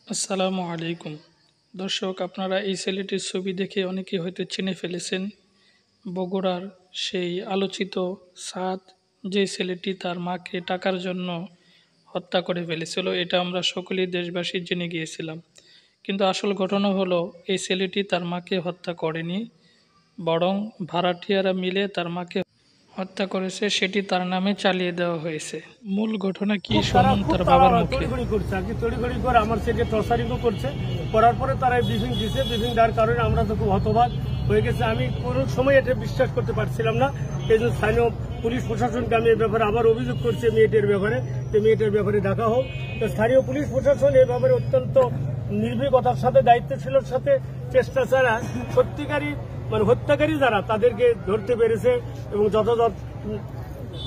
আসসালামু আলাইকুম। দর্শক, আপনারা এই ছেলেটির ছবি দেখে অনেকেই হয়তো চিনে ফেলেছেন। বগুড়ার সেই আলোচিত সাদ, যে ছেলেটি তার মাকে টাকার জন্য হত্যা করে ফেলেছিল, এটা আমরা সকলেই দেশবাসী জেনে গিয়েছিলাম। কিন্তু আসল ঘটনা হলো, এই ছেলেটি তার মাকে হত্যা করেনি, বরং ভাড়াটিয়ারা মিলে তার মাকে হত্যা করেছে, সেটি তার নামে চালিয়ে দেওয়া হয়েছে। মূল ঘটনা কি, শুনুন তার বাবার মুখে। তড়িঘড়ি করছে আর কি, তড়িঘড়ি করে আমার সেটা টর্চারিংও করছে। করার পরে তারা ব্রিফিং দিছে, ব্রিফিং দেওয়ার কারণে আমরা তো খুব হতবাক হয়ে গেছে। আমি কোনো সময় এটা বিশ্বাস করতে পারছিলাম না। এই জন্য স্থানীয় পুলিশ প্রশাসনকে আমি এই ব্যাপারে আবার অভিযোগ করছি, মেয়েটির ব্যাপারে, যে মেয়েটির ব্যাপারে দেখা হোক। তো স্থানীয় পুলিশ প্রশাসন এই ব্যাপারে অত্যন্ত নির্ভীকতার সাথে, দায়িত্বশীলের সাথে চেষ্টা ছাড়া সত্যিকারী মানে হত্যাকারী যারা, তাদেরকে ধরতে পেরেছে এবং যথাযথ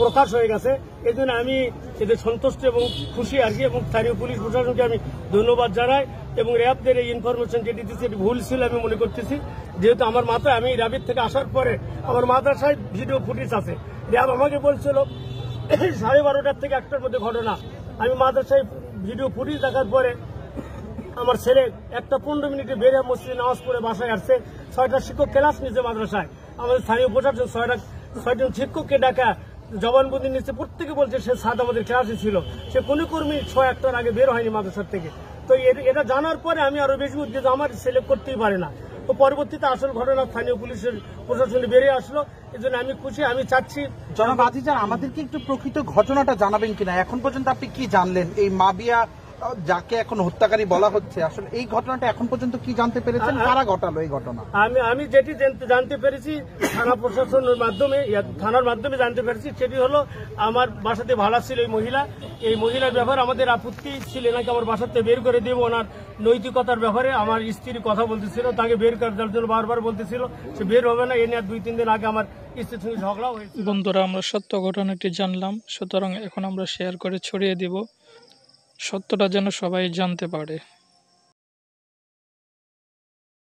প্রকাশ হয়ে গেছে। এই জন্য আমি এতে সন্তুষ্ট এবং খুশি আর কি, এবং স্থানীয় পুলিশ প্রশাসনকে আমি ধন্যবাদ জানাই। এবং র্যাবদের এই ইনফরমেশন যেটি দিচ্ছে এটি ভুল ছিল আমি মনে করতেছি, যেহেতু আমার মাথায়, আমি র্যাবের থেকে আসার পরে আমার মাদ্রাসায় ভিডিও ফুটেজ আছে। র্যাব আমাকে বলছিল 12:30 থেকে 1টার মধ্যে ঘটনা। আমি মাদ্রাসায় ভিডিও ফুটেজ দেখার পরে আমার ছেলে 1:15 বের হয়ে মসজিদে নামাজ পড়ে বাসায় আসছে। 6টা শিক্ষক ক্লাস নিচ্ছে মাদ্রাসায়। আমাদের স্থানীয় প্রশাসন 6জন শিক্ষককে ডাকা জবানবন্দি নিচ্ছে। প্রত্যেকে বলছে সে সাদ আমাদের ক্লাসে ছিল। সে কোনো কর্মী 1টার আগে বের হয়নি মাদ্রাসার থেকে। তো এটা জানার পরে আমি আরো বেশি উদ্বিগ্ন, আমার ছেলে করতেই পারে না। তো পরবর্তীতে আসল ঘটনা স্থানীয় পুলিশের প্রশাসনে বেরিয়ে আসলো। এই জন্য আমি খুশি। আমি চাচ্ছি জনাব আজিজান, আমাদেরকে একটু প্রকৃত ঘটনাটা জানাবেন কিনা? এখন পর্যন্ত আপনি কি জানলেন? এই মাবিয়া যাকে এখন হত্যাকারী বলা হচ্ছে, আসলে এই ঘটনাটা এখন পর্যন্ত কি জানতে পেরেছেন? কারা ঘটালো এই ঘটনা? আমি যেটি জানতে পেরেছি থানা প্রশাসনের মাধ্যমে, থানার মাধ্যমে জানতে পেরেছি, সেটি হলো আমার বাসাতে ভাড়া ছিল এই মহিলার ব্যাপারে আমাদের আপত্তি ছিল, নাকি আমার বাসাতে বের করে দেবো। ওনার নৈতিকতার ব্যাপারে আমার স্ত্রী কথা বলতেছিল, তাকে বের করে দেওয়ার জন্য বারবার বলতেছিল, সে বের হবে না। এ নিয়ে 2-3 দিন আগে আমার স্ত্রীর সঙ্গে ঝগড়াও হয়েছে। বন্ধুরা, আমরা সত্য ঘটনাটি জানলাম, সুতরাং এখন আমরা শেয়ার করে ছড়িয়ে দিব, সত্যটা যেন সবাই জানতে পারে।